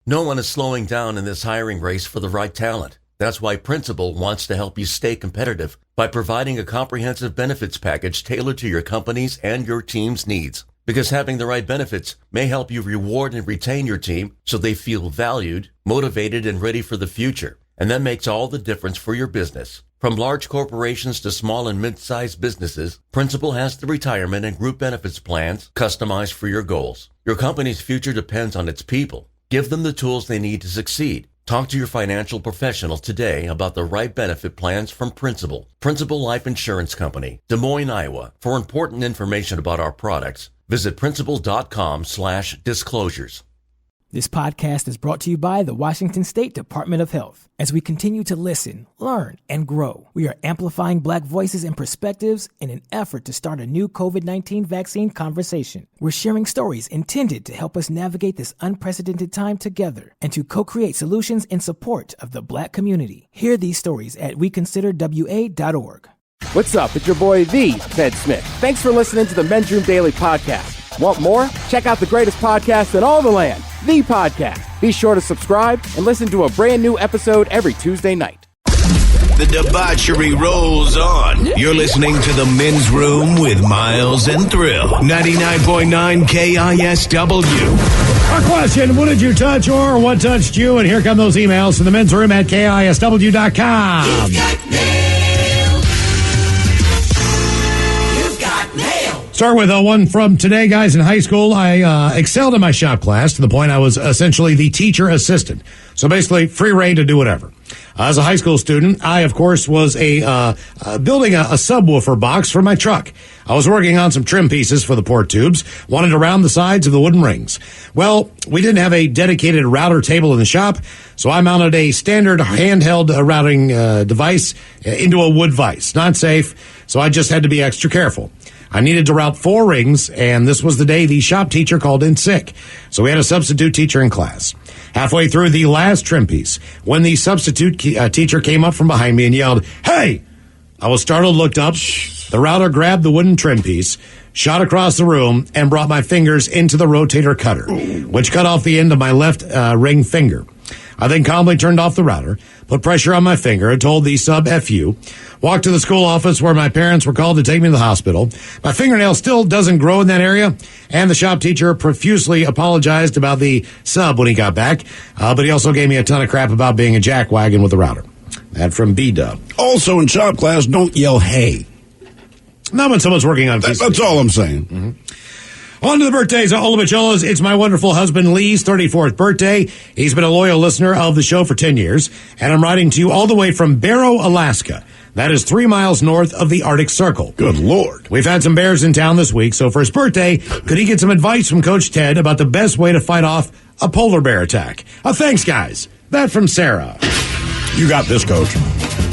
No one is slowing down in this hiring race for the right talent. That's why Principal wants to help you stay competitive by providing a comprehensive benefits package tailored to your company's and your team's needs. Because having the right benefits may help you reward and retain your team so they feel valued, motivated, and ready for the future. And that makes all the difference for your business. From large corporations to small and mid-sized businesses, Principal has the retirement and group benefits plans customized for your goals. Your company's future depends on its people. Give them the tools they need to succeed. Talk to your financial professional today about the right benefit plans from Principal. Principal Life Insurance Company, Des Moines, Iowa. For important information about our products, visit principal.com/disclosures. This podcast is brought to you by the Washington State Department of Health. As we continue to listen, learn, and grow, we are amplifying Black voices and perspectives in an effort to start a new COVID-19 vaccine conversation. We're sharing stories intended to help us navigate this unprecedented time together and to co-create solutions in support of the Black community. Hear these stories at weconsiderwa.org. What's up? It's your boy, The Ted Smith. Thanks for listening to the Men's Room Daily Podcast. Want more? Check out the greatest podcast in all the land, The Podcast. Be sure to subscribe and listen to a brand new episode every Tuesday night. The debauchery rolls on. You're listening to the Men's Room with Miles and Thrill. 99.9 KISW. Our question, what did you touch or what touched you? And here come those emails to the Men's Room at KISW.com. Start with one from today, guys. In high school, I excelled in my shop class to the point I was essentially the teacher assistant. So basically, free reign to do whatever. As a high school student, I, of course, was building a subwoofer box for my truck. I was working on some trim pieces for the port tubes, wanted to round the sides of the wooden rings. Well, we didn't have a dedicated router table in the shop, so I mounted a standard handheld routing device into a wood vise. Not safe, so I just had to be extra careful. I needed to route 4 rings, and this was the day the shop teacher called in sick. So we had a substitute teacher in class. Halfway through the last trim piece, when the substitute teacher came up from behind me and yelled, "Hey!" I was startled, looked up. The router grabbed the wooden trim piece, shot across the room, and brought my fingers into the rotator cutter, which cut off the end of my left ring finger. I then calmly turned off the router, put pressure on my finger, and told the sub F you, walked to the school office where my parents were called to take me to the hospital. My fingernail still doesn't grow in that area, and the shop teacher profusely apologized about the sub when he got back, but he also gave me a ton of crap about being a jackwagon with the router. That from B-Dub. Also in shop class, don't yell hey. Not when someone's working on That's all I'm saying. Mm-hmm. On to the birthdays, all the Bicholas. It's my wonderful husband Lee's 34th birthday. He's been a loyal listener of the show for 10 years, and I'm writing to you all the way from Barrow, Alaska. That is 3 miles north of the Arctic Circle. Good Lord. We've had some bears in town this week, so for his birthday, could he get some advice from Coach Ted about the best way to fight off a polar bear attack? Thanks, guys. That from Sarah. You got this, Coach.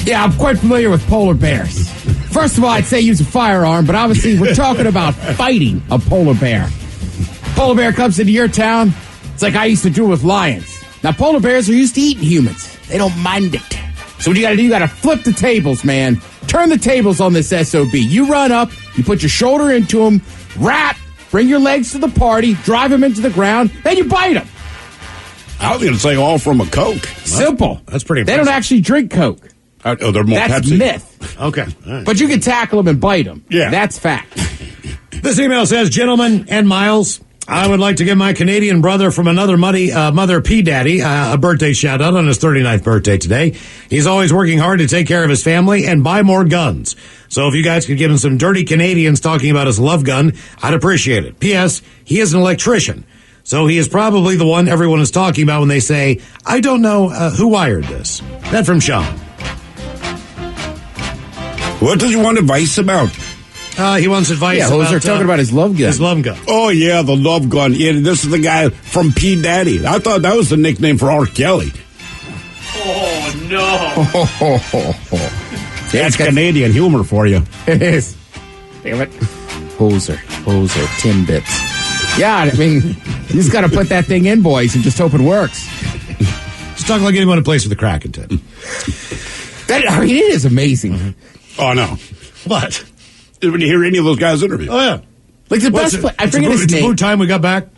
Yeah, I'm quite familiar with polar bears. First of all, I'd say use a firearm, but obviously we're talking about fighting a polar bear. Polar bear comes into your town, it's like I used to do with lions. Now, polar bears are used to eating humans. They don't mind it. So what you gotta do, you gotta flip the tables, man. Turn the tables on this SOB. You run up, you put your shoulder into them, rap, bring your legs to the party, drive them into the ground, then you bite them. I was going to say all from a Coke. Simple. That's pretty They impressive. don't actually drink Coke. Oh, they're more That's Pepsi. myth. Okay. All right. But you can tackle them and bite them. Yeah. That's fact. This email says, "Gentlemen and Miles, I would like to give my Canadian brother from another mother, P. Daddy, a birthday shout out on his 39th birthday today. He's always working hard to take care of his family and buy more guns. So if you guys could give him some dirty Canadians talking about his love gun, I'd appreciate it. P.S. He is an electrician. So he is probably the one everyone is talking about when they say, I don't know who wired this." That from Sean. What does he want advice about? He wants advice Yeah, about... those are talking about his love gun. His love gun. Oh, yeah, the love gun. Yeah, this is the guy from P. Daddy. I thought that was the nickname for R. Kelly. Oh, no. That's Canadian humor for you. It is. Damn it. Hoser, Timbits. Yeah, I mean, you just got to put that thing in, boys, and just hope it works. Just talk like anyone who plays with the Kraken, Ted. It is amazing. Mm-hmm. Oh, no. What? Did you hear any of those guys interview? Oh, yeah. Like the best play. I forget his It's name. about time we got back.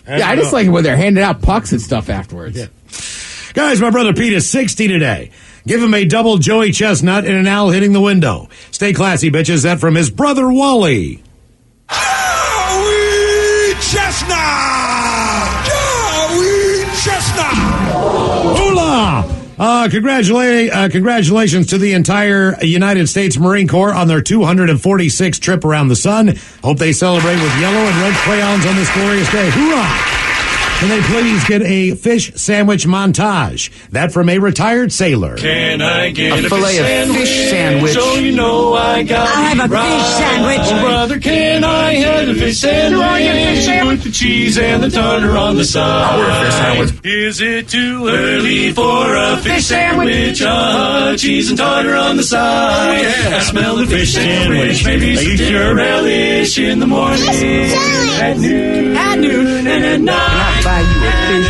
Yeah, I just like it when they're handing out pucks and stuff afterwards. Yeah. Guys, my brother Pete is 60 today. Give him a double Joey Chestnut and an owl hitting the window. Stay classy, bitches. That from his brother Wally. Joey Chestnut! Joey Chestnut! Hola! Congratulations to the entire United States Marine Corps on their 246th trip around the sun. Hope they celebrate with yellow and red crayons on this glorious day. Hoorah! Can they please get a fish sandwich montage? That from a retired sailor. Can I get a fillet of fish sandwich? So you know I got I'll have a fish sandwich. Oh, brother, can I have a fish sandwich? With the cheese and the tartar on the side. I'll order a fish sandwich. Is it too early for a fish sandwich? Cheese and tartar on the side. I smell the fish sandwich. Maybe some dinner relish in the morning. At noon and at night. Buy you a fish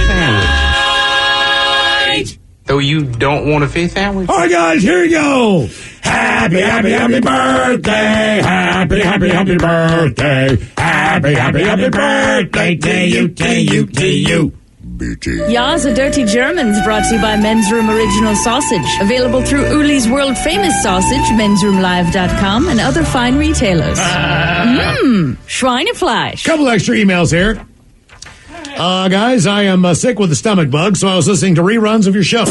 sandwich. Though you don't want a fish sandwich? All right, guys, here we go. Happy, happy, happy birthday. Happy, happy, happy birthday. Happy, happy, happy birthday to you, to you, to you. Ya's a Dirty Germans brought to you by Men's Room Original Sausage. Available through Uli's world famous sausage, mensroomlive.com, and other fine retailers. Schweinefleisch. Couple extra emails here. Guys, I am sick with a stomach bug, so I was listening to reruns of your show.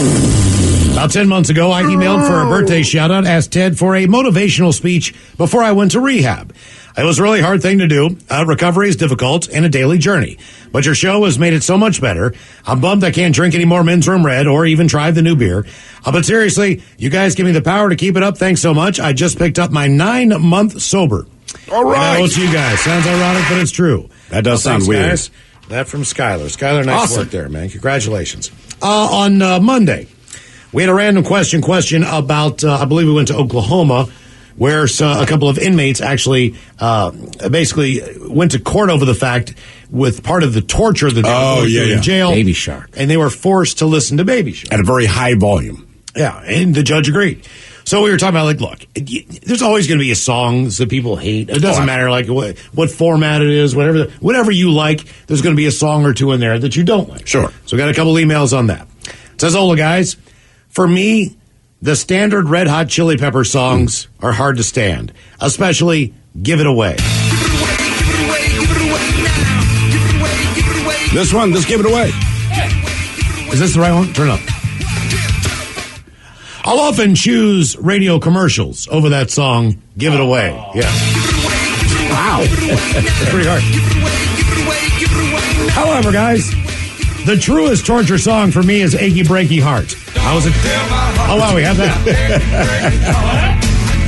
About 10 months ago, I emailed for a birthday shout-out, asked Ted for a motivational speech before I went to rehab. It was a really hard thing to do. Recovery is difficult and a daily journey. But your show has made it so much better. I'm bummed I can't drink any more Men's Room Red or even try the new beer. But seriously, you guys give me the power to keep it up. Thanks so much. I just picked up my 9-month sober. All right. And I owe it to you guys. Sounds ironic, but it's true. That does sound weird. Guys. That from Skylar. Skylar, nice Awesome. work there, man. Congratulations. On Monday, we had a random question about, I believe we went to Oklahoma, where a couple of inmates actually basically went to court over the fact with part of the torture that they were going through in jail. Baby Shark. And they were forced to listen to Baby Shark. At a very high volume. Yeah, and the judge agreed. So we were talking about, like, look, there's always going to be songs that people hate. It doesn't matter, like, what format it is, whatever you like, there's going to be a song or two in there that you don't like. Sure. So we got a couple emails on that. It says, Ola, guys, for me, the standard Red Hot Chili Pepper songs are hard to stand, especially Give It Away. This one, just give it away. Is this the right one? Turn it up. I'll often choose radio commercials over that song, Give It Away. Yeah. Wow. That's pretty hard. However, guys, the truest torture song for me is Achy Breaky Heart. How was it? Oh, wow, we have that.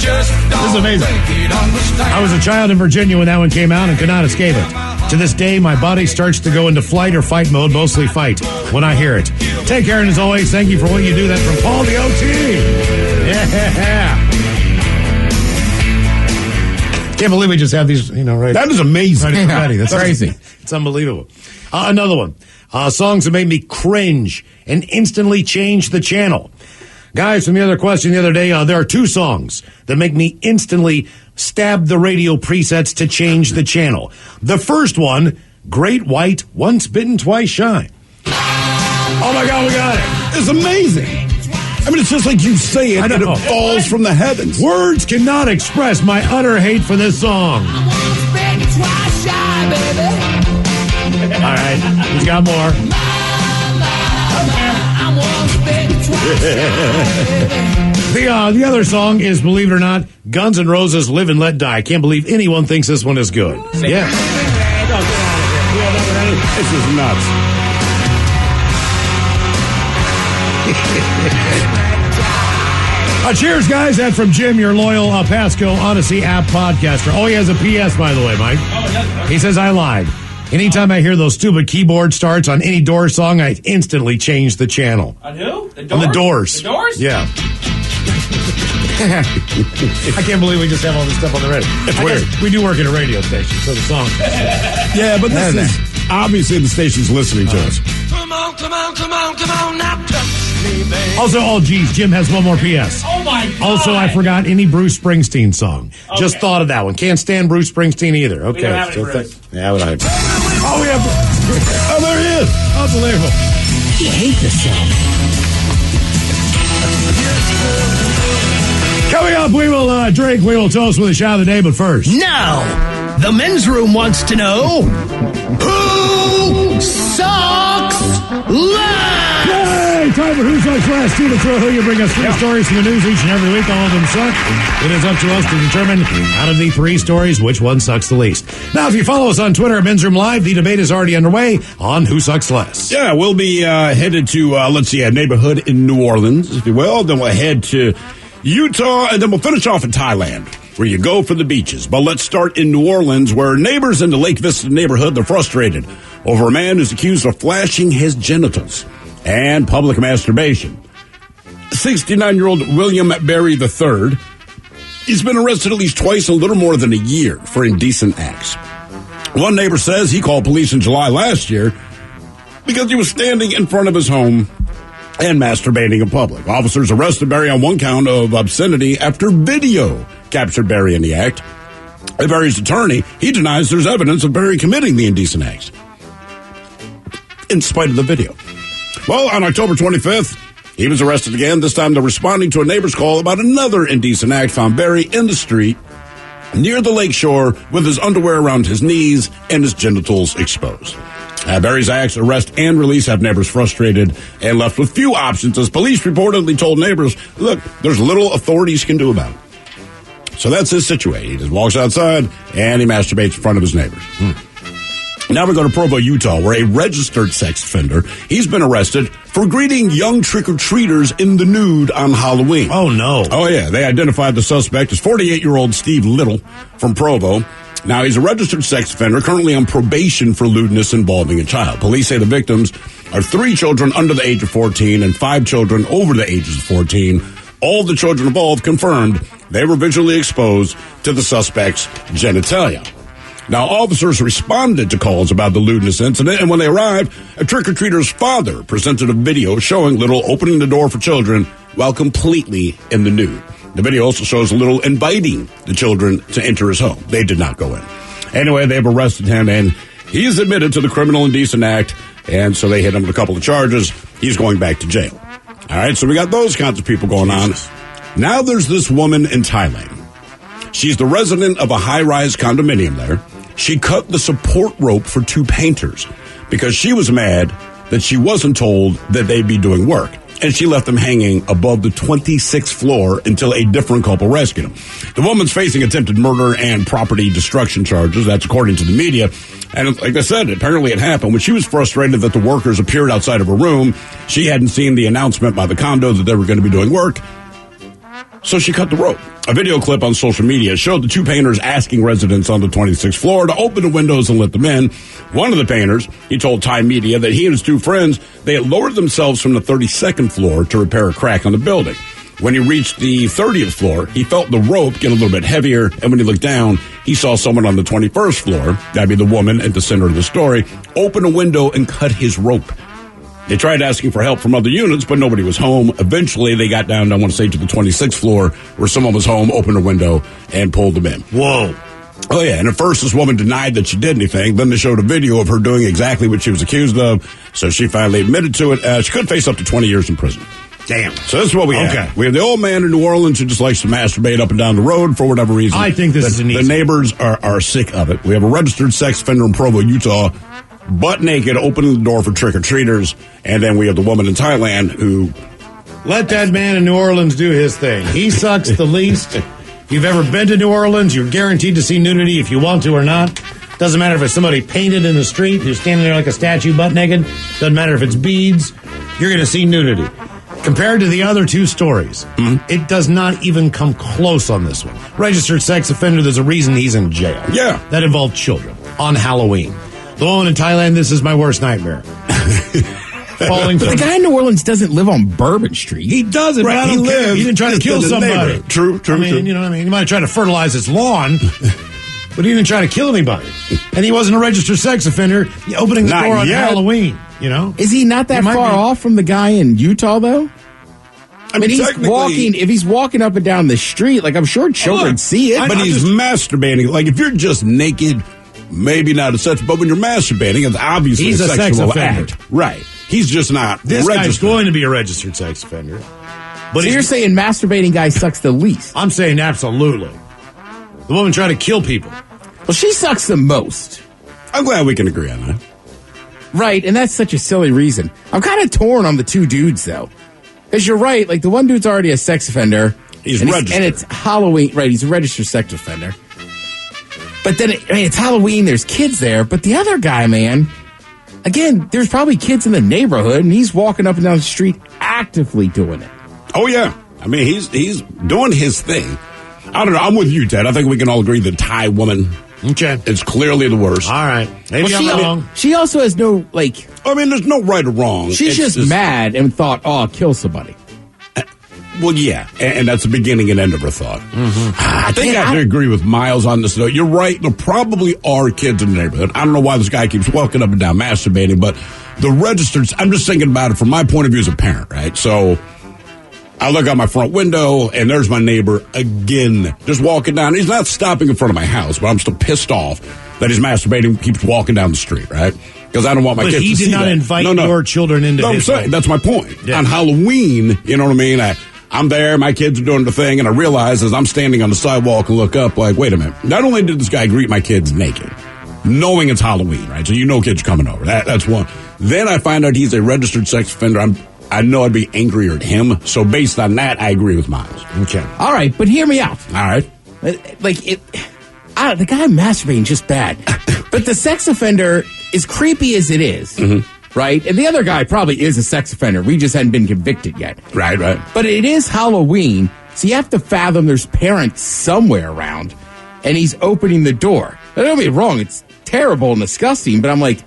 This is amazing. I was a child in Virginia when that one came out and could not escape it. To this day, my body starts to go into flight or fight mode, mostly fight, when I hear it. Take care, and as always, thank you for what you do. That's from Paul the OT. Yeah. Can't believe we just have these, right. That is amazing. Right, that's crazy. It's unbelievable. Another one. Songs that made me cringe and instantly change the channel. Guys, from the other question the other day, there are two songs that make me instantly stab the radio presets to change the channel. The first one, Great White, Once Bitten, Twice Shy. Oh my God, we got it. It's amazing. I mean, it's just like you say it, and it falls from the heavens. Words cannot express my utter hate for this song. All right, he's got more. The other song is, believe it or not, Guns N' Roses' Live and Let Die. Can't believe anyone thinks this one is good. Yeah. This is nuts. Cheers, guys. That's from Jim, your loyal Pasco Odyssey app podcaster. Oh, he has a PS, by the way, Mike. He says, I lied. Anytime I hear those stupid keyboard starts on any Doors song, I instantly change the channel. On who? The Doors? On the Doors. The Doors? Yeah. I can't believe we just have all this stuff on the radio. It's weird. We do work at a radio station, so the song. Yeah, but this is obviously the station's listening to us. Come on, come on, come on, come on, now touch me, baby. Also, oh geez, Jim has one more PS. Oh my God. Also, I forgot any Bruce Springsteen song. Just thought of that one. Can't stand Bruce Springsteen either. Okay. We don't have any Bruce. Yeah, we don't have. Oh, we have. Unbelievable. I hate this song. Coming up, we will drink, we will toast with a shot of the day, but first. Now, the men's room wants to know who sucks last? Yay! Time for Who Sucks Last. Tina Thrill, you bring us three stories from the news each and every week. All of them suck. It is up to us to determine out of the three stories which one sucks the least. Now, if you follow us on Twitter at Men's Room Live, the debate is already underway on Who Sucks Less. Yeah, we'll be headed to, a neighborhood in New Orleans, if you will. Then we'll head to Utah, and then we'll finish off in Thailand, where you go for the beaches. But let's start in New Orleans, where neighbors in the Lake Vista neighborhood, they're frustrated over a man who's accused of flashing his genitals and public masturbation. 69-year-old William Berry III, he's been arrested at least twice in a little more than a year for indecent acts. One neighbor says he called police in July last year because he was standing in front of his home and masturbating in public. Officers arrested Berry on one count of obscenity after video captured Berry in the act. Berry's attorney, he denies there's evidence of Berry committing the indecent acts, in spite of the video. Well, on October 25th, he was arrested again. This time they're responding to a neighbor's call about another indecent act. Found Berry in the street near the lake shore with his underwear around his knees and his genitals exposed. Berry's acts, arrest and release, have neighbors frustrated and left with few options, as police reportedly told neighbors, look, there's little authorities can do about it. So that's his situation. He just walks outside and he masturbates in front of his neighbors. Now we go to Provo, Utah, where a registered sex offender, he's been arrested for greeting young trick-or-treaters in the nude on Halloween. Oh, no. Oh, yeah. They identified the suspect as 48-year-old Steve Little from Provo. Now, he's a registered sex offender, currently on probation for lewdness involving a child. Police say the victims are 3 children under the age of 14 and 5 children over the ages of 14. All the children involved confirmed they were visually exposed to the suspect's genitalia. Now, officers responded to calls about the lewdness incident, and when they arrived, a trick-or-treater's father presented a video showing Little opening the door for children while completely in the nude. The video also shows Little inviting the children to enter his home. They did not go in. Anyway, they've arrested him, and he's admitted to the criminal indecent act, and so they hit him with a couple of charges. He's going back to jail. All right, so we got those kinds of people going on. Now there's this woman in Thailand. She's the resident of a high-rise condominium there. She cut the support rope for 2 painters because she was mad that she wasn't told that they'd be doing work. And she left them hanging above the 26th floor until a different couple rescued them. The woman's facing attempted murder and property destruction charges. That's according to the media. And like I said, apparently it happened when she was frustrated that the workers appeared outside of her room. She hadn't seen the announcement by the condo that they were going to be doing work. So she cut the rope. A video clip on social media showed the 2 painters asking residents on the 26th floor to open the windows and let them in. One of the painters, he told Thai media that he and his 2 friends, they had lowered themselves from the 32nd floor to repair a crack on the building. When he reached the 30th floor, he felt the rope get a little bit heavier, and when he looked down, he saw someone on the 21st floor, that'd be the woman at the center of the story, open a window and cut his rope. They tried asking for help from other units, but nobody was home. Eventually, they got down, I want to say, to the 26th floor, where someone was home, opened a window, and pulled them in. Whoa. Oh, yeah. And at first, this woman denied that she did anything. Then they showed a video of her doing exactly what she was accused of. So she finally admitted to it. She could face up to 20 years in prison. Damn. So this is what we have. We have the old man in New Orleans who just likes to masturbate up and down the road for whatever reason. I think this is an easy. The neighbors are sick of it. We have a registered sex offender in Provo, Utah, butt naked, opening the door for trick-or-treaters. And then we have the woman in Thailand who... Let that man in New Orleans do his thing. He sucks the least. If you've ever been to New Orleans, you're guaranteed to see nudity if you want to or not. Doesn't matter if it's somebody painted in the street who's standing there like a statue butt naked. Doesn't matter if it's beads. You're going to see nudity. Compared to the other 2 stories, it does not even come close on this one. Registered sex offender, there's a reason he's in jail. Yeah. That involved children on Halloween. The woman in Thailand, this is my worst nightmare. Falling But the guy in New Orleans doesn't live on Bourbon Street. He doesn't. Right, I don't care. He didn't try to kill somebody. True. I mean, you know what I mean? He might have tried to fertilize his lawn, but he didn't try to kill anybody. And he wasn't a registered sex offender opening the door on Halloween, you know? Is he not that far off from the guy in Utah, though? I mean, if he's walking up and down the street, like, I'm sure children see it. But he's masturbating. Like, if you're just naked maybe not a sex, but when you're masturbating, it's obviously He's a a sex sexual offender. act. Right. He's just not This registered. guy's going to be a registered sex offender. But So you're saying masturbating guy sucks the least? I'm saying absolutely. The woman trying to kill people. Well, she sucks the most. I'm glad we can agree on that. Right, and that's such a silly reason. I'm kind of torn on the two dudes, though. Because you're right, like the one dude's already a sex offender. He's and registered. And it's Halloween. Right, he's a registered sex offender. But then, it's Halloween, there's kids there. But the other guy, man, again, there's probably kids in the neighborhood, and he's walking up and down the street actively doing it. Oh, yeah. I mean, he's doing his thing. I don't know. I'm with you, Ted. I think we can all agree the Thai woman is clearly the worst. All right. Maybe I'm wrong. She also has no, like... I mean, there's no right or wrong. She's just mad and thought, oh, I'll kill somebody. Well, yeah, and that's the beginning and end of her thought. I think I have to agree with Miles on this, though. You're right. There probably are kids in the neighborhood. I don't know why this guy keeps walking up and down masturbating, but the registered, I'm just thinking about it from my point of view as a parent, right? So I look out my front window, and there's my neighbor again, just walking down. He's not stopping in front of my house, but I'm still pissed off that he's masturbating, keeps walking down the street, right? Because I don't want my kids to see that. But he did not invite your children into his I'm saying, that's my point. Yeah. On Halloween, you know what I mean? I'm there, my kids are doing the thing, and I realize as I'm standing on the sidewalk and look up, like, wait a minute. Not only did this guy greet my kids naked, knowing it's Halloween, right? So you know kids are coming over. That's one. Then I find out he's a registered sex offender. I know I'd be angrier at him. So based on that, I agree with Miles. Okay. All right, but hear me out. All right. Like, the guy masturbating just bad. But the sex offender, as creepy as it is, right? And the other guy probably is a sex offender. We just hadn't been convicted yet. Right. But it is Halloween, so you have to fathom there's parents somewhere around, and he's opening the door. Now, don't get me wrong, it's terrible and disgusting, but I'm like,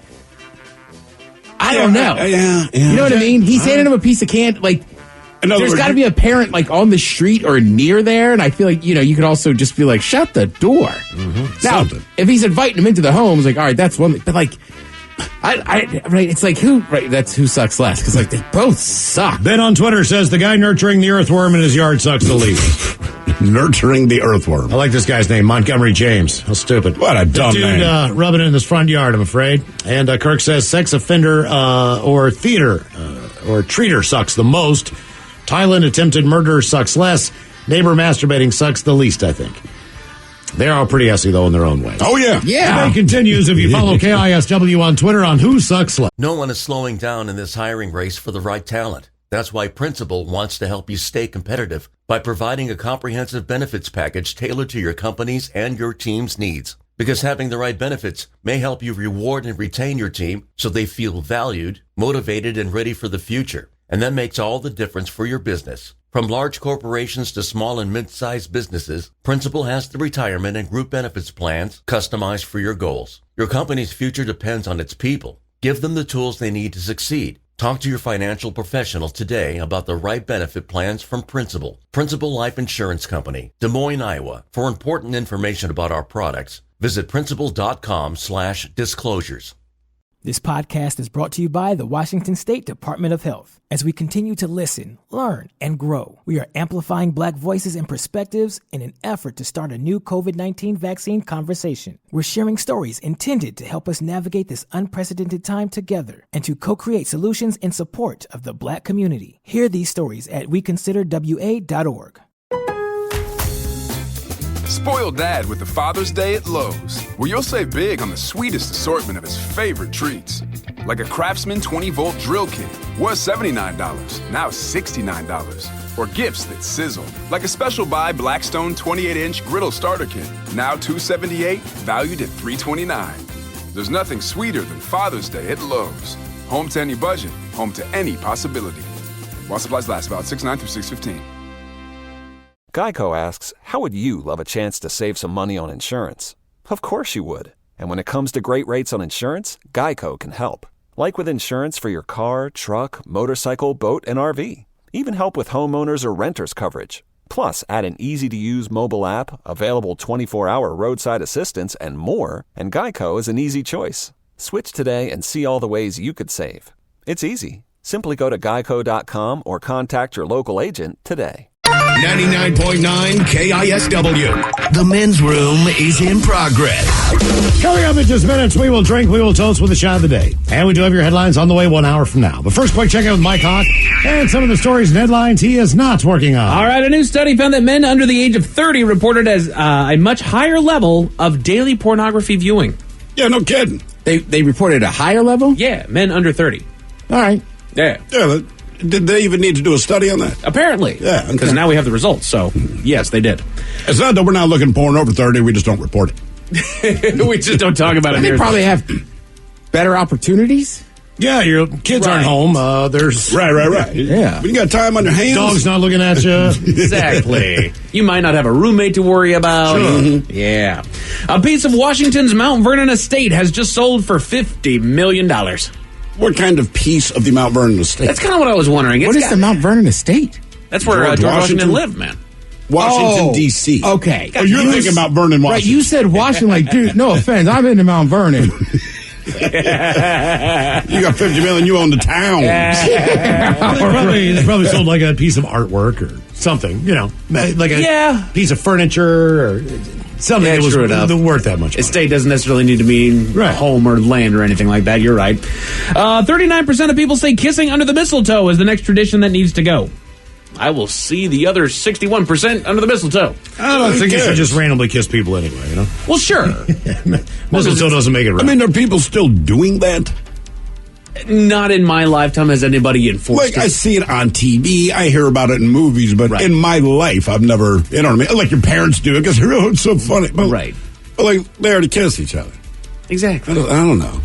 I don't know. Yeah. You know what I mean? He's handing him a piece of candy, like, there's got to be a parent, like, on the street or near there, and I feel like, you could also just be like, shut the door. Now, if he's inviting him into the home, it's like, all right, that's one thing, but, like, right, it's like, that's who sucks less, because, like, they both suck. Ben on Twitter says the guy nurturing the earthworm in his yard sucks the least. Nurturing the earthworm. I like this guy's name, Montgomery James. How stupid. What a dumb name. Dude rubbing it in his front yard, I'm afraid. And Kirk says sex offender or theater or treater sucks the most. Thailand attempted murder sucks less. Neighbor masturbating sucks the least, I think. They're all pretty essy, though, in their own way. Oh, yeah. Yeah. Debate continues if you follow KISW on Twitter on who sucks less. No one is slowing down in this hiring race for the right talent. That's why Principal wants to help you stay competitive by providing a comprehensive benefits package tailored to your company's and your team's needs. Because having the right benefits may help you reward and retain your team so they feel valued, motivated, and ready for the future. And that makes all the difference for your business. From large corporations to small and mid-sized businesses, Principal has the retirement and group benefits plans customized for your goals. Your company's future depends on its people. Give them the tools they need to succeed. Talk to your financial professional today about the right benefit plans from Principal. Principal Life Insurance Company, Des Moines, Iowa. For important information about our products, visit principal.com/disclosures. This podcast is brought to you by the Washington State Department of Health. As we continue to listen, learn, and grow, we are amplifying Black voices and perspectives in an effort to start a new COVID-19 vaccine conversation. We're sharing stories intended to help us navigate this unprecedented time together and to co-create solutions in support of the Black community. Hear these stories at weconsiderwa.org. Spoil Dad with the Father's Day at Lowe's, where you'll save big on the sweetest assortment of his favorite treats. Like a Craftsman 20-volt drill kit, was $79, now $69. Or gifts that sizzle, like a special buy Blackstone 28-inch griddle starter kit, now $278, valued at $329. There's nothing sweeter than Father's Day at Lowe's. Home to any budget, home to any possibility. While supplies last, about 6/9 through 6/15. Geico asks, how would you love a chance to save some money on insurance? Of course you would. And when it comes to great rates on insurance, Geico can help. Like with insurance for your car, truck, motorcycle, boat, and RV. Even help with homeowners or renters coverage. Plus, add an easy-to-use mobile app, available 24-hour roadside assistance, and more, and Geico is an easy choice. Switch today and see all the ways you could save. It's easy. Simply go to geico.com or contact your local agent today. 99.9 KISW. The men's room is in progress. Coming up in just minutes, we will drink, we will toast with a shot of the day. And we do have your headlines on the way 1 hour from now. But first, quick check out with Mike Hawk and some of the stories and headlines he is not working on. All right, a new study found that men under the age of 30 reported as a much higher level of daily pornography viewing. Yeah, no kidding. They reported a higher level? Yeah, men under 30. All right. Yeah. Yeah, did they even need to do a study on that? Apparently. Yeah. Because Okay. now we have the results. So, yes, they did. It's not that we're not looking porn over 30, we just don't report it. We just don't talk about it. They probably have better opportunities. Yeah, your kids aren't home. There's Right. Yeah. When you got time on your hands. Dog's not looking at you. Exactly. You might not have a roommate to worry about. Sure. Yeah. A piece of Washington's Mount Vernon estate has just sold for $50 million. What kind of piece of the Mount Vernon estate? That's kind of what I was wondering. What is the Mount Vernon estate? That's where George George Washington Washington lived, man. Washington, D.C. Okay. Oh, you're thinking about Vernon, Washington. Right, you said Washington, like, dude, no offense, I'm into Mount Vernon. You got 50 million, you own the town. They probably sold like a piece of artwork or something, like a piece of furniture or something that was worth that much money. Estate doesn't necessarily need to mean home or land or anything like that. You're right. 39% of people say kissing under the mistletoe is the next tradition that needs to go. I will see the other 61% under the mistletoe. I don't think you should just randomly kiss people anyway, Well, sure. Mistletoe doesn't make it right. I mean, are people still doing that? Not in my lifetime has anybody enforced it. I see it on TV. I hear about it in movies, but in my life, I've never, you know what I mean? Like your parents do it because it's so funny. But, but like, they already kiss each other. Exactly. I don't know.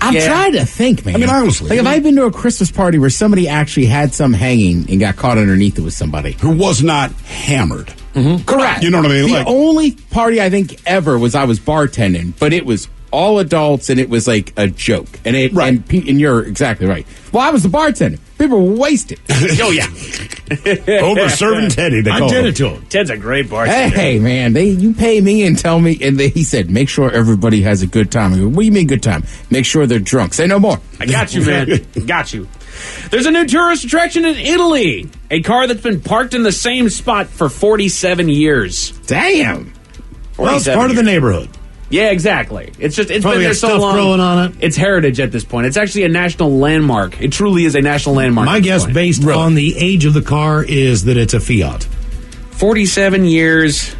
I'm trying to think, man. I mean, honestly. Like, have I been to a Christmas party where somebody actually had some hanging and got caught underneath it with somebody? Who was not hammered. Mm-hmm. Correct. You know what I mean? The only party I think ever was I was bartending, but it was all adults and it was like a joke. And and you're exactly right. Well, I was the bartender. People were wasted. Oh, yeah. Over serving Teddy. I did it to him. Ted's a great bartender. Hey, man, you pay me and tell me. And he said, make sure everybody has a good time. I go, what do you mean good time? Make sure they're drunk. Say no more. I got you, man. Got you. There's a new tourist attraction in Italy. A car that's been parked in the same spot for 47 years. Damn. Well, it's part of the neighborhood. Yeah, exactly. It's been Probably there got so stuff long. growing on it. It's heritage at this point. It's actually a national landmark. It truly is a national landmark. My guess, based on the age of the car, is that it's a Fiat. 47 years.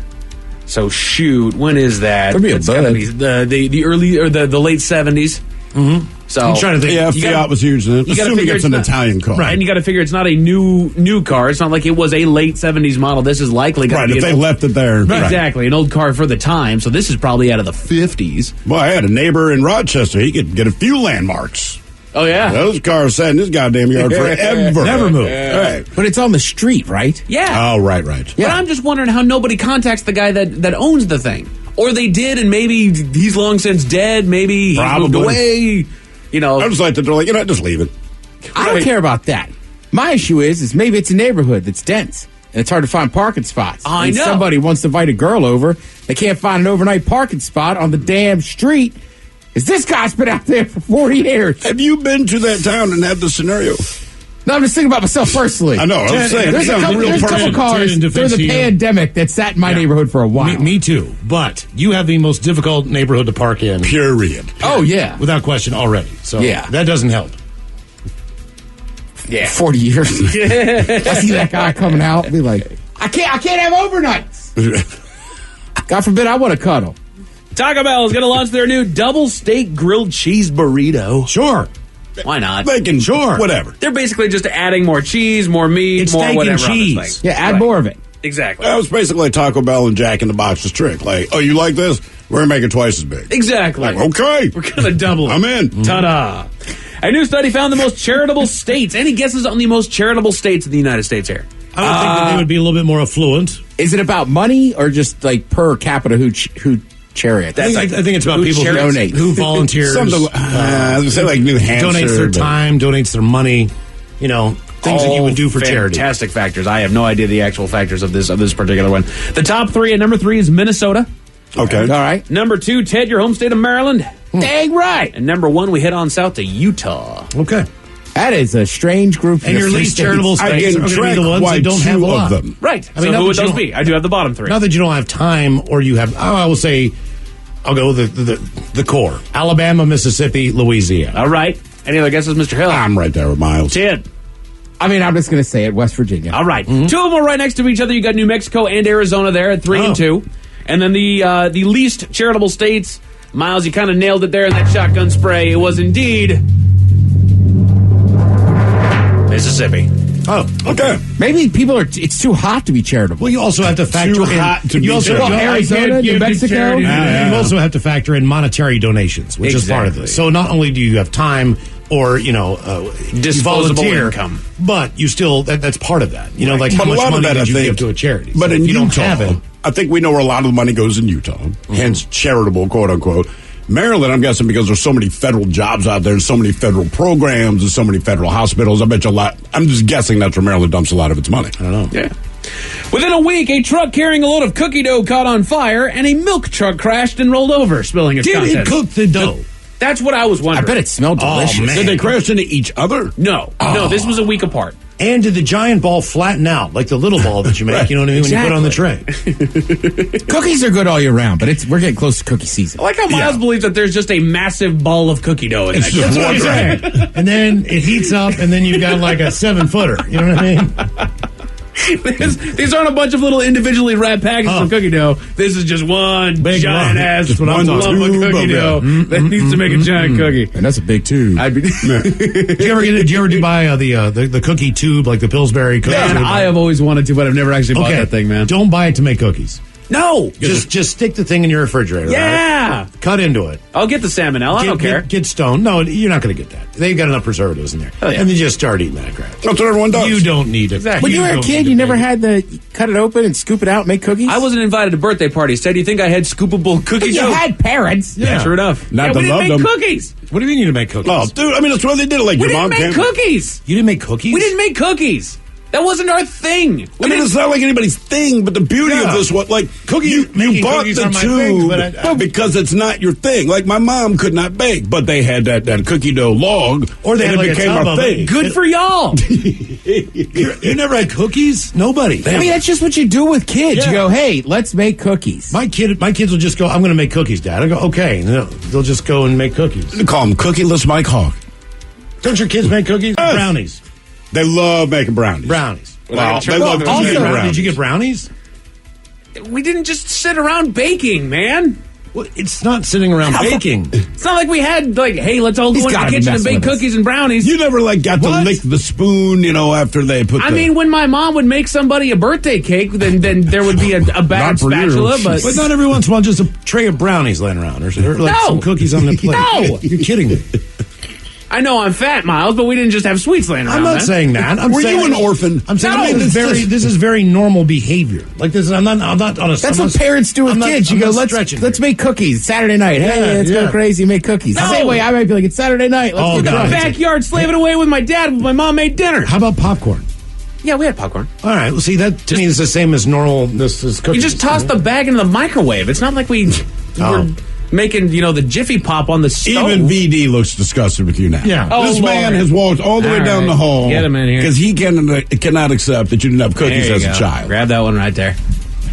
So shoot, when is that? Could be a It's gotta be the early or the late 70s. Mm-hmm. So I'm trying to think. Yeah, Fiat was huge then. Assuming it's an Italian car. Right, and you got to figure it's not a new car. It's not like it was a late 70s model. This is likely going to be if they left it there. Exactly, an old car for the time. So this is probably out of the 50s. Well, I had a neighbor in Rochester. He could get a few landmarks. Oh, yeah. Those cars sat in this goddamn yard forever. Never moved. Right. But it's on the street, right? Yeah. Oh, right. But I'm just wondering how nobody contacts the guy that owns the thing. Or they did, and maybe he's long since dead. Maybe he moved away. You know, I just like to like, just leave it. I don't care about that. My issue is maybe it's a neighborhood that's dense and it's hard to find parking spots. I and know. Somebody wants to invite a girl over. They can't find an overnight parking spot on the damn street. Is this guy's been out there for 40 years? Have you been to that town and had this scenario? No, I'm just thinking about myself personally. I know. I'm saying There's a couple cars through the pandemic that sat in my neighborhood for a while. Me too. But you have the most difficult neighborhood to park in. Period. Oh, yeah. Without question already. So Yeah. that doesn't help. Yeah. 40 years. I see that guy coming out and be like, I can't have overnights. God forbid I want to cuddle. Taco Bell is going to launch their new double steak grilled cheese burrito. Sure. Why not? Bacon, whatever. They're basically just adding more cheese, more meat, It's more steak and whatever. on this cheese. thing. Yeah, add more of it. Exactly. That was basically Taco Bell and Jack in the Box's trick. Like, oh, you like this? We're going to make it twice as big. Exactly. Like, okay. We're going to double it. I'm in. Ta-da. A new study found the most charitable states. Any guesses on the most charitable states in the United States here? I would think that they would be a little bit more affluent. Is it about money or just like per capita who charity? I think it's about people who donate, who volunteers. Say like New Hampshire. Donates their time, donates their money, things that you would do for charity. Fantastic factors. I have no idea the actual factors of this particular one. The top three, and number 3 is Minnesota. Okay. All right. Number 2, Ted, your home state of Maryland. Dang right. And number 1, we head on south to Utah. Okay. That is a strange group. And your least charitable states are going to be the ones that don't have a lot. Them. Right. I mean, who would those be? I do have the bottom three. Not that you don't have time or you have, I will say, I'll go with the core. Alabama, Mississippi, Louisiana. All right. Any other guesses, Mr. Hill? I'm right there with Miles. Ted. I mean, I'm just going to say it, West Virginia. All right. Two of them are right next to each other. You got New Mexico and Arizona there at 3 and 2. And then the least charitable states, Miles, you kind of nailed it there in that shotgun spray. It was indeed Mississippi. Oh, okay. Maybe people are. It's too hot to be charitable. Well, you also have to factor Too in. hot to be charitable. Arizona, New Mexico. You also have to factor in monetary donations, which is part of this. So not only do you have time or disposable income, but you still that's part of that. You know, like how much money did you give to a charity? But so in if you Utah, don't have it, I think we know where a lot of the money goes in Utah, hence charitable, quote unquote. Maryland, I'm guessing because there's so many federal jobs out there, so many federal programs, and so many federal hospitals. I bet you a lot. I'm just guessing that's where Maryland dumps a lot of its money. I don't know. Yeah. Within a week, a truck carrying a load of cookie dough caught on fire, and a milk truck crashed and rolled over, spilling its contents. Did it cook the dough? That's what I was wondering. I bet it smelled delicious. Oh, man. Did they crash into each other? No, this was a week apart. And did the giant ball flatten out like the little ball that you make? Right. You know what I mean? Exactly. When you put it on the tray. Cookies are good all year round, but we're getting close to cookie season. I like how Miles believes that there's just a massive ball of cookie dough in It's that. just That's what one I'm saying. And then it heats up, and then you've got like a 7-footer. You know what I mean? These aren't a bunch of little individually wrapped packages of cookie dough. This is just one Big giant lump. ass Just what I'm lump talking of about. cookie dough that needs to make a giant cookie. And that's a big tube. Did you ever buy the cookie tube, like the Pillsbury cookie Man, tube? I have always wanted to, but I've never actually bought that thing, man. Don't buy it to make cookies. No! Just stick the thing in your refrigerator. Yeah! Right? Cut into it. I'll get the salmonella. I don't care. Get stoned. No, you're not going to get that. They've got enough preservatives in there. Oh, yeah. And then just start eating that crap. That's what everyone does. You don't need it. Exactly. When you were a kid, you never had the cut it open and scoop it out and make cookies? I wasn't invited to birthday parties. Ted, do you think I had scoopable cookie You dough? had parents. Yeah, sure enough. Not we to didn't love make them. cookies. What do you mean you didn't make cookies? Oh, dude, I mean, that's why they did it. Like We your didn't mom make can't. cookies. You didn't make cookies? We didn't make cookies. That wasn't our thing. I mean, it's not like anybody's thing, but the beauty of this, you bought cookies the are my thing, tube but because it's not your thing. Like my mom could not bake, but they had that cookie dough log, Or they and had it like a became tub our of it. thing. Good for y'all. You never had cookies? Nobody. I mean, that's just what you do with kids. Yeah. You go, hey, let's make cookies. My kids will just go, I'm going to make cookies, Dad. I go, okay. And they'll just go and make cookies. They call them Cookieless Mike Hawk. Don't your kids make cookies? Yes. Brownies. They love making brownies. Brownies. Well, they love to Did make you brownies. get brownies? We didn't just sit around baking, man. Well, it's not sitting around baking. It's not like we had, hey, let's all go He's into the gotta be kitchen and messing bake with us. cookies and brownies. You never got to lick the spoon, after they put. I mean, when my mom would make somebody a birthday cake, then there would be a bad Not for you. spatula. But But not every once in a while, just a tray of brownies laying around, or like No. some cookies on the plate. No. You're kidding me. I know I'm fat, Miles, but we didn't just have sweets laying around. I'm not man. saying that. Were you an orphan? I'm saying No. this is very normal behavior. Like this, I'm not on a. That's what parents do with kids. You go, let's make cookies Saturday night. Hey, let's go crazy, make cookies. No. The same way I might be like, it's Saturday night. Let's Oh, get God. In the cookies. backyard slaving away with my dad while my mom made dinner. How about popcorn? Yeah, we had popcorn. All right. Well, see, that to me is the same as normal. This is cookies. You just tossed the bag into the microwave. It's not like we were making, the Jiffy Pop on the stove. Even VD looks disgusted with you now. Yeah. Oh, This man Lord. has walked all the way All down right. the hall. Get him in here. Because he cannot accept that you didn't have cookies There you as a go. child. Grab that one right there.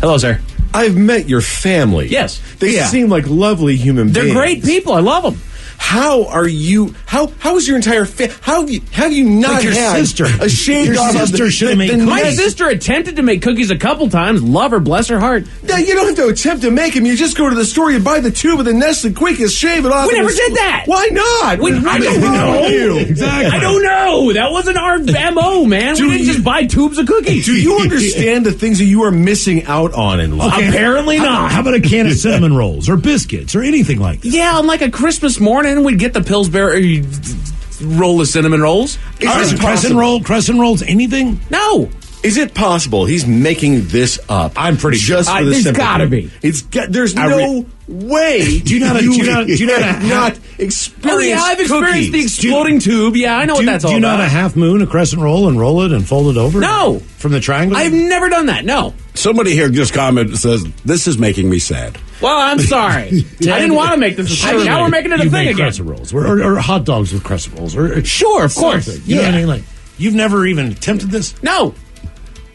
Hello, sir. I've met your family. Yes. They Yeah. seem like lovely human beings. They're great people. I love them. How are you? How is your entire family? How have you not Like your had sister. a shaved Your off sister of should have made My cookies. sister attempted to make cookies a couple times. Love her, bless her heart. Yeah, you don't have to attempt to make them. You just go to the store, you buy the tube of the Nestle Quickies, shave it off. We and never it's- did that. Why not? I don't know. Exactly. I don't know. That wasn't our MO, man. We didn't just buy tubes of cookies. Do you understand the things that you are missing out on in life? Okay. Apparently not. How about a can of cinnamon rolls or biscuits or anything like that? Yeah, on like a Christmas morning, we'd get the Pillsbury roll of cinnamon rolls. Is it Crescent rolls, anything? No. Is it possible he's making this up? I'm pretty sure. just for the There's simple gotta thing. be. There's no way Do you know how to not experience Oh, yeah, I've experienced cookies? the exploding tube. Yeah, I know what that's all Do you know how about. to half moon a crescent roll and roll it and fold it over? No. From the triangle? I've never done that, no. Somebody here just commented, says, this is making me sad. Well, I'm sorry. I didn't want to make this a thing. Now we're making it a you thing make again. crescent rolls or hot dogs with crescent rolls. Or Sure, of course. something. You know what I mean? Like, you've never even attempted this? No.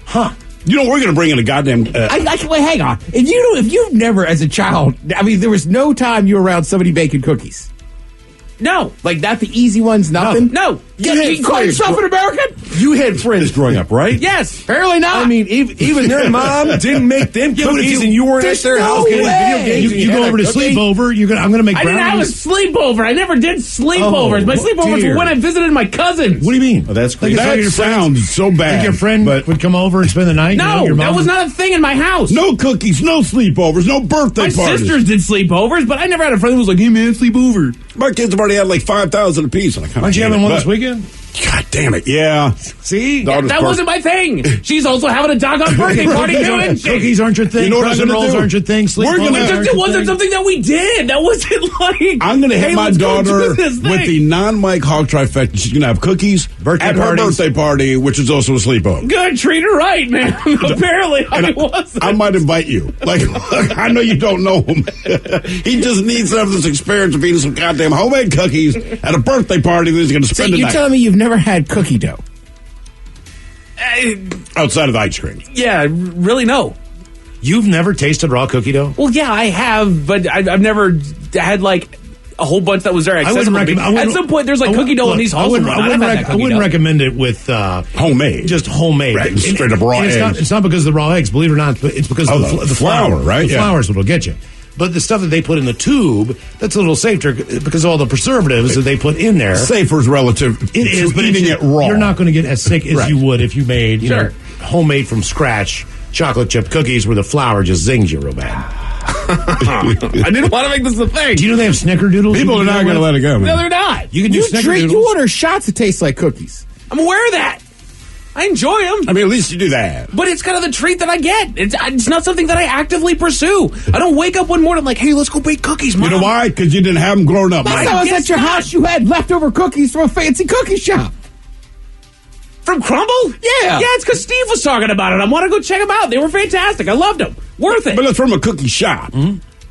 Huh. You know, we're going to bring in a goddamn... Wait, hang on. If you've never, as a child, I mean, there was no time you were around somebody baking cookies. No. Like, not the easy ones, nothing? No. You call yourself an American? You had friends growing up, right? Yes. Apparently not. I mean, even their mom didn't make them cookies, and you weren't at their house getting video games. You go over to sleepover. I'm going to make I didn't have a brownies. sleepover. I never did sleepovers. Oh, My sleepovers dear. were when I visited my cousins. What do you mean? Oh, that's Like, crazy. it's all That your friends- sounds so bad. Like your friend would come over and spend the night? No, your mom that was not a thing in my house. No cookies, no sleepovers, no birthday My parties. sisters did sleepovers, but I never had a friend who was like, hey, man, sleepover. My kids have already had like 5,000 apiece. And I Aren't you having one this weekend? God damn it, yeah. See? That wasn't my thing. She's also having a doggone birthday party too, isn't she? Cookies aren't your thing. You know what I'm Crescent gonna rolls do? aren't your thing. We're gonna- Sleepovers It wasn't something that we did. That wasn't like... I'm going to hit hey, my let's go daughter do this with thing. the non-Mike Hawk trifecta. She's going to have cookies Birthday at her parties. birthday party, which is also a sleepover. Good, treat her right, man. Apparently, I wasn't. I might invite you. Like, I know you don't know him. He just needs to have this experience of eating some goddamn homemade cookies at a birthday party that he's going to So spend the you're night telling me you've never had cookie dough? outside of the ice cream. Yeah, really, no. You've never tasted raw cookie dough? Well, yeah, I have, but I've never had like a whole bunch that was there. I wouldn't accessible to me. recommend. At some point, there's like cookie dough in these I halls. wouldn't, I wouldn't recommend it with homemade. Just homemade, Right, straight up raw eggs. It's not because of the raw eggs, believe it or not. But it's because Oh, of the flour, flour, right? The Yeah. flour is what will get you. But the stuff that they put in the tube, that's a little safer because of all the preservatives that they put in there. Safer is relative. It is, but eating it raw. You're not going to get as sick as Right. you would if you made, you Sure. know, homemade from scratch chocolate chip cookies where the flour just zings you real bad. I didn't want to make this a thing. Do you know they have snickerdoodles? People are not going to let it go, man. No, they're not. You can do snickerdoodles. You order shots that taste like cookies. I'm aware of that. I enjoy them. I mean, at least you do that. But it's kind of the treat that I get. It's not something that I actively pursue. I don't wake up one morning like, hey, let's go bake cookies, Mom. You know why? Because you didn't have them growing up. Last Mike. time I was guess at your not. house, you had leftover cookies from a fancy cookie shop. From Crumble? Yeah. Yeah, it's because Steve was talking about it. I want to go check them out. They were fantastic. I loved them. Worth it. But it's from a cookie shop.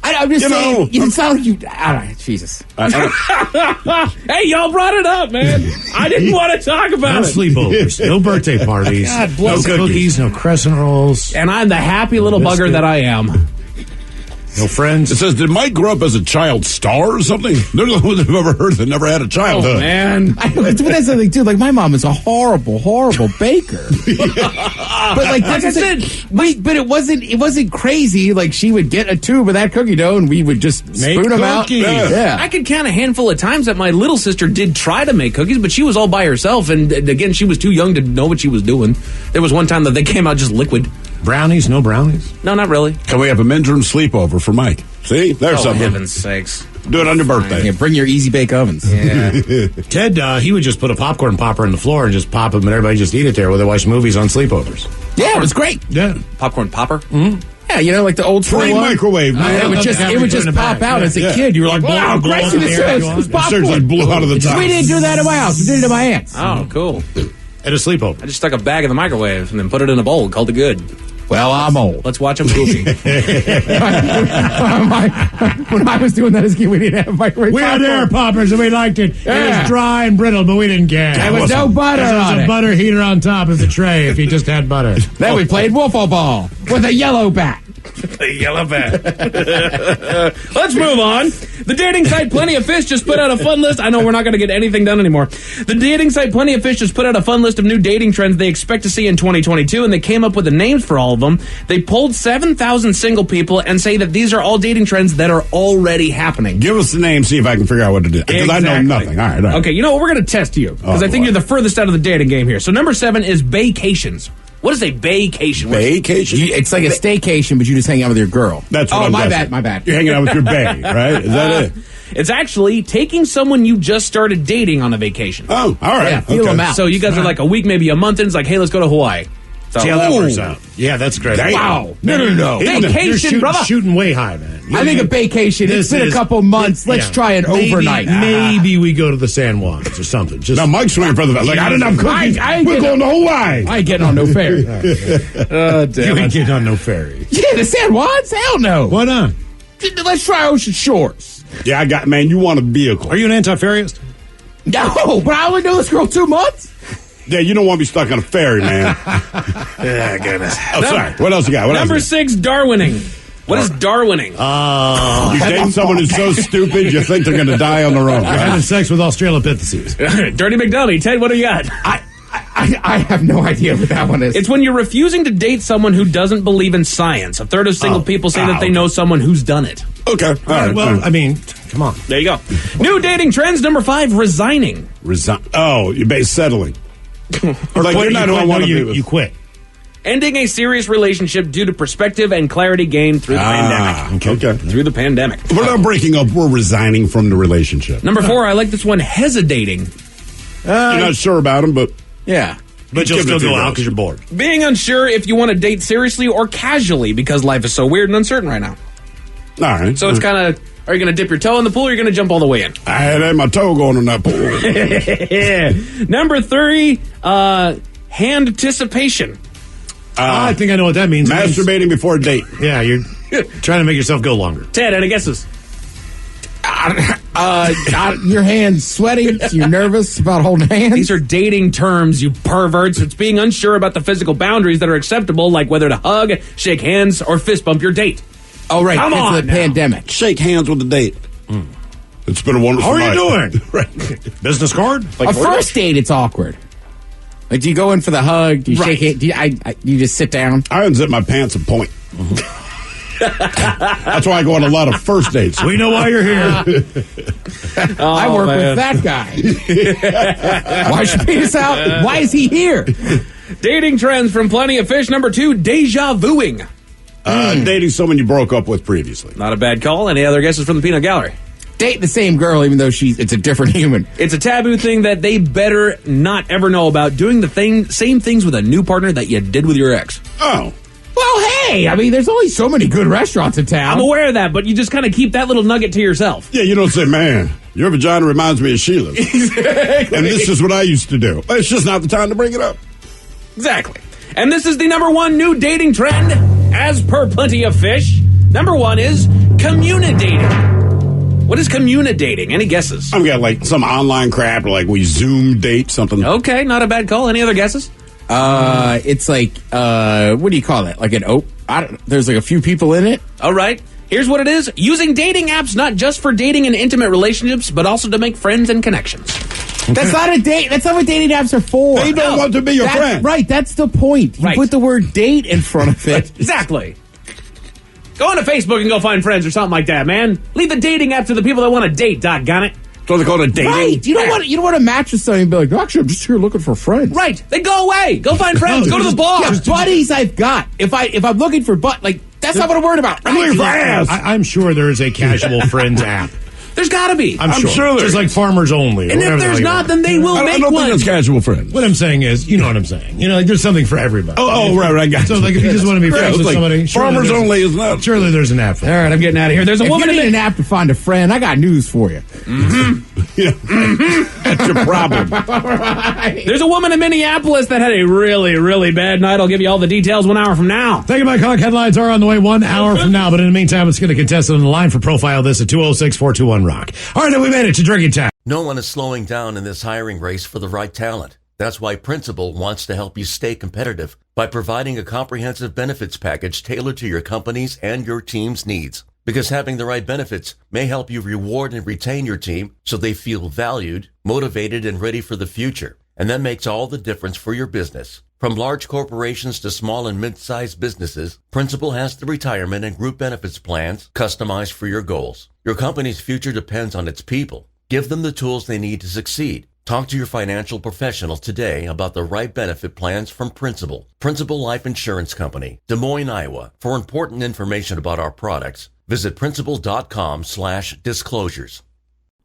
I'm just You saying, know, you sound like you. I don't know, Jesus. Hey, y'all brought it up, man. I didn't want to talk No about it. sleepovers, no birthday parties, God no bless cookies, no crescent rolls, And I'm the happy little bugger that I am. no friends. It says, did Mike grow up as a child star or something? They're the ones I've ever heard that never had a childhood. Oh, man. I know, but that's the thing, too. Like, my mom is a horrible, horrible baker. But like I said, but it wasn't crazy. Like, she would get a tube of that cookie dough, and we would just Make spoon them out. cookies. Yeah. I could count a handful of times that my little sister did try to make cookies, but she was all by herself. And again, she was too young to know what she was doing. There was one time that they came out just liquid. Brownies, no brownies. No, not really. Can we have a men's room sleepover for Mike? See? There's Oh, something. heaven's sakes. Do it on your birthday. Yeah, bring your easy bake ovens. Yeah. Ted, he would just put a popcorn popper on the floor and just pop them, and everybody just eat it there while they watch movies on sleepovers. Yeah, it was great. Yeah. Popcorn popper? Yeah, you know, like the old school Free one. microwave. It would just pop out as a Yeah. kid. You were like, wow, blow Gracie, up this the air. is It popcorn. seriously blew out of the top. We didn't do that at my house. We did it at my aunt's. Oh, cool. At a sleepover. I just stuck a bag in the microwave and then put it in a bowl and called it good. Well, I'm old. Let's watch them cooking. When I was doing that as a kid, we didn't have microwave We had popcorn. air poppers and we liked it. It Yeah. was dry and brittle, but we didn't care. There was no butter There was on a it. butter heater on top of the tray if you just had butter. Then we played wiffle ball with a yellow bat. The yellow bat. Let's move on. The dating site Plenty of Fish just put out a fun list. I know we're not going to get anything done anymore. The dating site Plenty of Fish just put out a fun list of new dating trends they expect to see in 2022, and they came up with the names for all of them. They polled 7,000 single people and say that these are all dating trends that are already happening. Give us the name, see if I can figure out what it is. Because I know nothing. All right. Okay, you know what? We're going to test you because I think you're the furthest out of the dating game here. So number 7 is vacations. What is a vacation? Vacation? It's like a staycation, but you just hang out with your girl. That's what I'm my guessing. bad, my bad. You're hanging out with your bae, right? Is that it? It's actually taking someone you just started dating on a vacation. Oh, all right. Yeah, feel them out. So you guys are like a week, maybe a month, and it's like, hey, let's go to Hawaii. So, see how that works out. Yeah, that's great. Wow. No. Vacation, brother. Shooting way high, man. I think a vacation. It's been a couple months. Let's try an overnight. Maybe we go to the San Juans or something. Just now, Mike's swinging for the like. I didn't have cookies. We're going to Hawaii. I ain't getting on no ferry. You ain't getting on no ferry. Yeah, the San Juans? Hell no. Why not? Let's try Ocean Shores. Yeah, you want a vehicle. Are you an anti-ferryist? No, but I only know this girl 2 months. Yeah, you don't want to be stuck on a ferry, man. Yeah, goodness. Oh, sorry. What else you got? Number 6, Darwining. What is Darwining? You date someone who's so stupid you think they're going to die on their own. You're having sex with Australopithecines. Dirty McDummy. Ted, what do you got? I have no idea what that one is. It's when you're refusing to date someone who doesn't believe in science. A third of single people say that they know someone who's done it. Okay. All right. Well, I mean, come on. There you go. New dating trends. Number 5, resigning. You're settling. Or like you're not who I want to be with. You quit. Ending a serious relationship due to perspective and clarity gained through the pandemic. Okay. Through the pandemic. We're not breaking up. We're resigning from the relationship. Number 4, I like this one, hesitating. You're not sure about them, but... Yeah. But you'll still go out because you're bored. Being unsure if you want to date seriously or casually because life is so weird and uncertain right now. All right. So it's kind of, are you going to dip your toe in the pool or are you going to jump all the way in? I had my toe going in that pool. Number 3, hand anticipation. I think I know what that means. Masturbating before a date. Yeah, you're trying to make yourself go longer. Ted, any guesses? Your hands sweating. You're nervous about holding hands. These are dating terms, you perverts. It's being unsure about the physical boundaries that are acceptable, like whether to hug, shake hands, or fist bump your date. Oh, right. Come on the now. pandemic. Shake hands with the date. It's been a wonderful How are night. you doing? Right. Business card? A first date, it's awkward. Like, do you go in for the hug? Do you shake it? Do you just sit down? I unzip my pants at point. That's why I go on a lot of first dates. We know why you're here. I work with that guy. Why is your penis out? Why is he here? Dating trends from Plenty of Fish. Number 2, deja vuing. Dating someone you broke up with previously. Not a bad call. Any other guesses from the Peanut Gallery? Date the same girl even though it's a different human. It's a taboo thing that they better not ever know about, doing the same things with a new partner that you did with your ex. Oh. Well, hey, I mean, there's only so many good restaurants in town. I'm aware of that, but you just kind of keep that little nugget to yourself. Yeah, you don't say, man, your vagina reminds me of Sheila's. Exactly. And this is what I used to do. It's just not the time to bring it up. Exactly. And this is the number 1 new dating trend, as per Plenty of Fish. Number 1 is communidating. What is communidating? Any guesses? I've got like some online crap, or like we Zoom date something. Okay, not a bad call. Any other guesses? It's like, what do you call that? Like there's like a few people in it. All right. Here's what it is. Using dating apps not just for dating and intimate relationships, but also to make friends and connections. That's not a date. That's not what dating apps are for. They don't want to be your friend. Right, that's the point. You Right. put the word date in front of it. Exactly. Go on to Facebook and go find friends or something like that, man. Leave the dating app to the people that want to date, doggone it. So they call it dating? Right. You don't want to match with somebody and be like, actually, I'm just here looking for friends. Right. Then go away. Go find friends. Go to the bar. Yeah, buddies I've got. If I'm looking for that's not what I'm worried about. I'm looking for ass. I'm sure there is a casual friends app. There's got to be. I'm sure there's is. like farmers only. And if there's not, then they will make I don't one. think it's casual friends. What I'm saying is, you know what I'm saying. You know, like there's something for everybody. Oh, right, I got So, you. like, if you just want to be friends with like somebody, farmers only is not. Surely there's an app for All right, I'm getting out of here. There's a If woman you in need an app to find a friend, I got news for you. That's your problem. There's a woman in Minneapolis that had a really, really bad night. I'll give you all the details 1 hour from now. Thank you, Mike Hawk. Headlines are on the way 1 hour from now. But in the meantime, let's get a contestant on the line for Profile This at 206-421-ROCK. All right, then we made it to drinking time. No one is slowing down in this hiring race for the right talent. That's why Principal wants to help you stay competitive by providing a comprehensive benefits package tailored to your company's and your team's needs. Because having the right benefits may help you reward and retain your team so they feel valued, motivated, and ready for the future. And that makes all the difference for your business. From large corporations to small and mid-sized businesses, Principal has the retirement and group benefits plans customized for your goals. Your company's future depends on its people. Give them the tools they need to succeed. Talk to your financial professional today about the right benefit plans from Principal. Principal Life Insurance Company, Des Moines, Iowa. For important information about our products, visit principal.com/disclosures.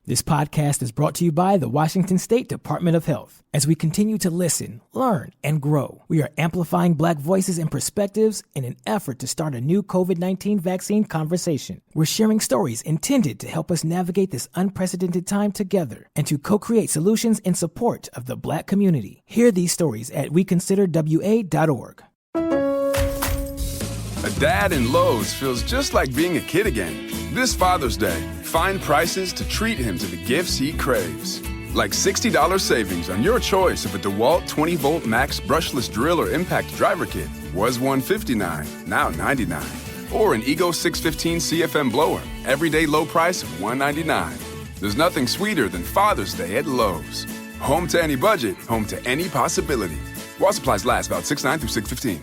This podcast is brought to you by the Washington State Department of Health. As we continue to listen, learn, and grow, we are amplifying Black voices and perspectives in an effort to start a new COVID-19 vaccine conversation. We're sharing stories intended to help us navigate this unprecedented time together and to co-create solutions in support of the Black community. Hear these stories at weconsiderwa.org. A dad in Lowe's feels just like being a kid again. This Father's Day, find prices to treat him to the gifts he craves. Like $60 savings on your choice of a DeWalt 20-volt max brushless drill or impact driver kit. Was $159, now $99. Or an Ego 615 CFM blower, everyday low price of $199. There's nothing sweeter than Father's Day at Lowe's. Home to any budget, home to any possibility. While supplies last, about 6/9 through 6/15.